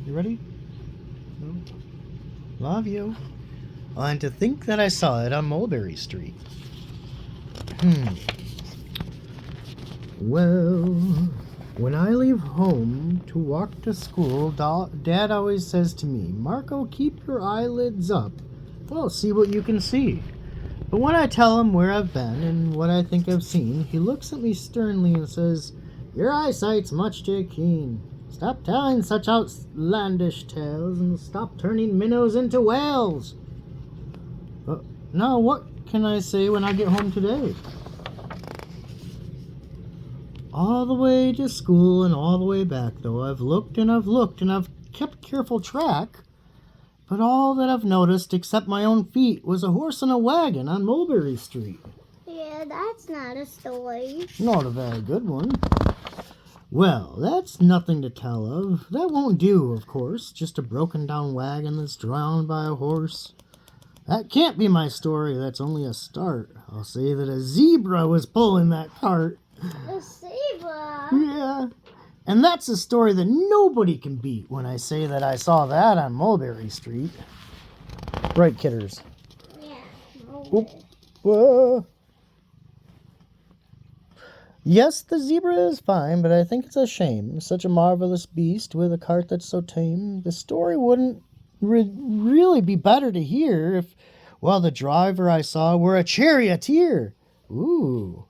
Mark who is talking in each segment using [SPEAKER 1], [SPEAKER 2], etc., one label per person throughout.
[SPEAKER 1] You ready? No? Love you. And to think that I saw it on Mulberry Street. Well, when I leave home to walk to school, Dad always says to me, Marco, keep your eyelids up. Well, see what you can see. But when I tell him where I've been and what I think I've seen, he looks at me sternly and says, your eyesight's much too keen. Stop telling such outlandish tales and stop turning minnows into whales. Now, what can I say when I get home today? All the way to school and all the way back, though, I've looked and I've looked and I've kept careful track. But all that I've noticed, except my own feet, was a horse and a wagon on Mulberry Street.
[SPEAKER 2] Yeah, that's not a story.
[SPEAKER 1] Not a very good one. Well, that's nothing to tell of. That won't do, of course. Just a broken down wagon that's drowned by a horse. That can't be my story. That's only a start. I'll say that a zebra was pulling that cart.
[SPEAKER 2] A zebra?
[SPEAKER 1] Yeah. And that's a story that nobody can beat when I say that I saw that on Mulberry Street. Right, kidders?
[SPEAKER 2] Yeah.
[SPEAKER 1] Whoa. Yes, the zebra is fine, but I think it's a shame. Such a marvelous beast with a cart that's so tame. The story wouldn't really be better to hear if, well, the driver I saw were a charioteer. Ooh,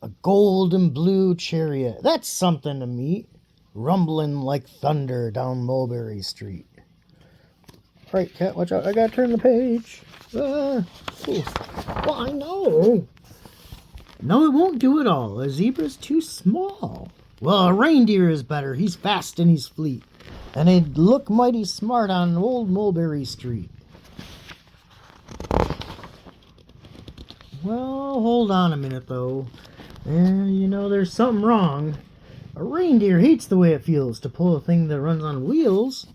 [SPEAKER 1] a gold and blue chariot. That's something to meet. Rumbling like thunder down Mulberry Street. All right, cat, watch out. I gotta turn the page. Well, I know. No, it won't do it all. A zebra's too small. Well, a reindeer is better. He's fast and he's fleet. And he'd look mighty smart on old Mulberry Street. Well, hold on a minute, though. There's something wrong. A reindeer hates the way it feels to pull a thing that runs on wheels.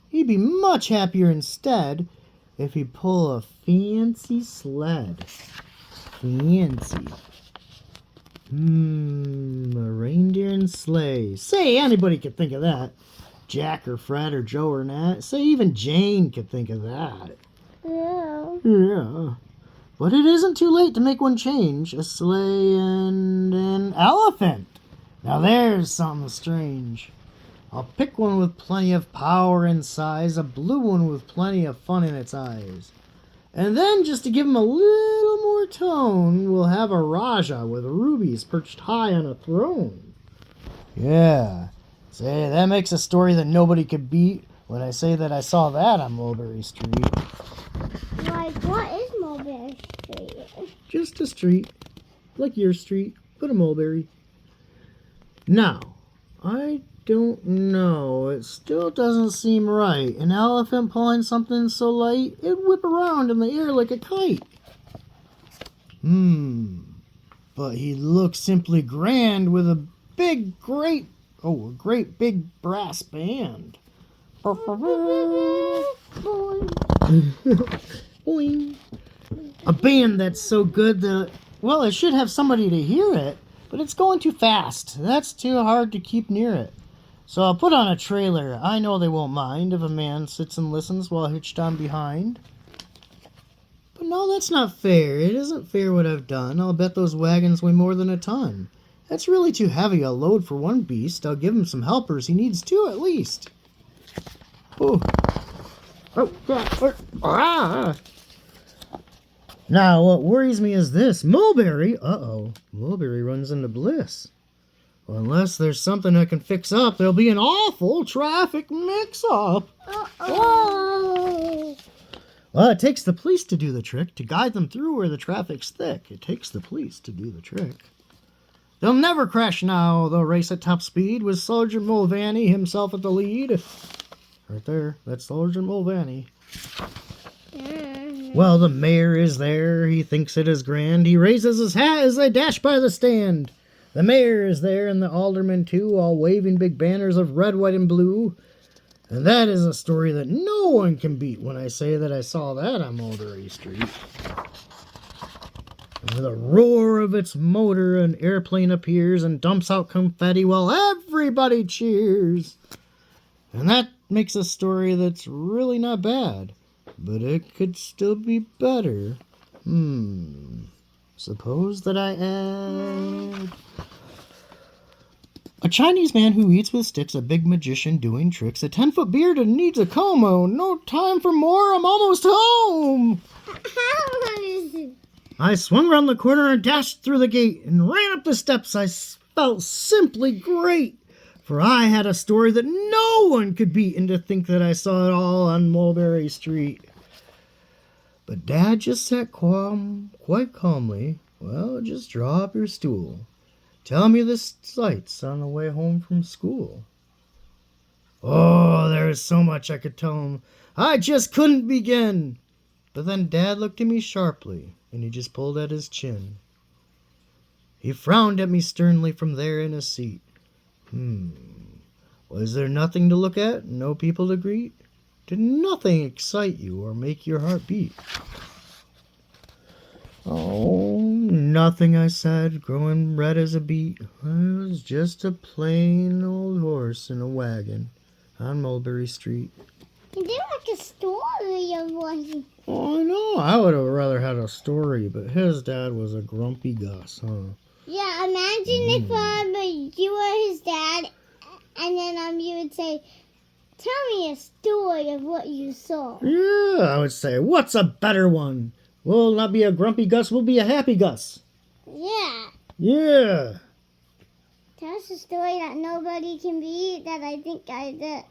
[SPEAKER 1] He'd be much happier instead if he'd pull a fancy sled. Fancy. A reindeer and sleigh. Say, anybody could think of that. Jack or Fred or Joe or Nat. Say, even Jane could think of that. Yeah. But it isn't too late to make one change. A sleigh and an elephant. Now there's something strange. I'll pick one with plenty of power and size. A blue one with plenty of fun in its eyes. And then, just to give him a little more tone, we'll have a Raja with rubies perched high on a throne. Yeah. Say, that makes a story that nobody could beat when I say that I saw that on Mulberry Street.
[SPEAKER 2] Like, what is Mulberry Street?
[SPEAKER 1] Just a street. Like your street, but a mulberry. Now, I don't know. It still doesn't seem right. An elephant pulling something so light, it'd whip around in the air like a kite. But he looks simply grand with a great big brass band. Boing. A band that's so good that, well, it should have somebody to hear it, but it's going too fast. That's too hard to keep near it. So I'll put on a trailer. I know they won't mind if a man sits and listens while hitched on behind. But no, that's not fair. It isn't fair what I've done. I'll bet those wagons weigh more than a ton. That's really too heavy a load for one beast. I'll give him some helpers. He needs two at least. Now, what worries me is this. Mulberry, Mulberry runs into Bliss. Well, unless there's something I can fix up, there'll be an awful traffic mix-up. Well, it takes the police to do the trick, to guide them through where the traffic's thick. It takes the police to do the trick. They'll never crash now. They'll race at top speed with Sergeant Mulvaney himself at the lead. Right there. That's Sergeant Mulvaney. Well, the mayor is there. He thinks it is grand. He raises his hat as they dash by the stand. The mayor is there and the aldermen too, all waving big banners of red, white, and blue. And that is a story that no one can beat when I say that I saw that on Mulberry Street. With a roar of its motor, an airplane appears and dumps out confetti while everybody cheers. And that makes a story that's really not bad. But it could still be better. Suppose that I add... A Chinese man who eats with sticks, a big magician doing tricks, a 10-foot beard and needs a comb. Oh, no time for more, I'm almost home! I swung around the corner and dashed through the gate and ran up the steps. I felt simply great, for I had a story that no one could beat, and to think that I saw it all on Mulberry Street. But Dad just sat quite calmly. Well, just draw up your stool. Tell me the sights on the way home from school. Oh, there is so much I could tell him. I just couldn't begin. But then Dad looked at me sharply, and he just pulled at his chin. He frowned at me sternly from there in his seat. Was there nothing to look at? No people to greet? Did nothing excite you or make your heart beat? Oh, nothing, I said, growing red as a beet. I was just a plain old horse in a wagon on Mulberry Street.
[SPEAKER 2] You did like a story of what he...
[SPEAKER 1] Oh, I know. I would have rather had a story, but his dad was a grumpy Gus, huh?
[SPEAKER 2] Yeah, imagine if you were his dad, and then you would say, tell me a story of what you saw.
[SPEAKER 1] Yeah, I would say, what's a better one? We'll not be a grumpy Gus, we'll be a happy Gus.
[SPEAKER 2] Yeah.
[SPEAKER 1] Yeah.
[SPEAKER 2] Tell us a story that nobody can beat that I think I did.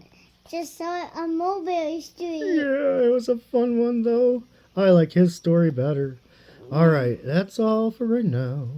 [SPEAKER 2] Just saw it on Mulberry Street.
[SPEAKER 1] Yeah, it was a fun one, though. I like his story better. All right, that's all for right now.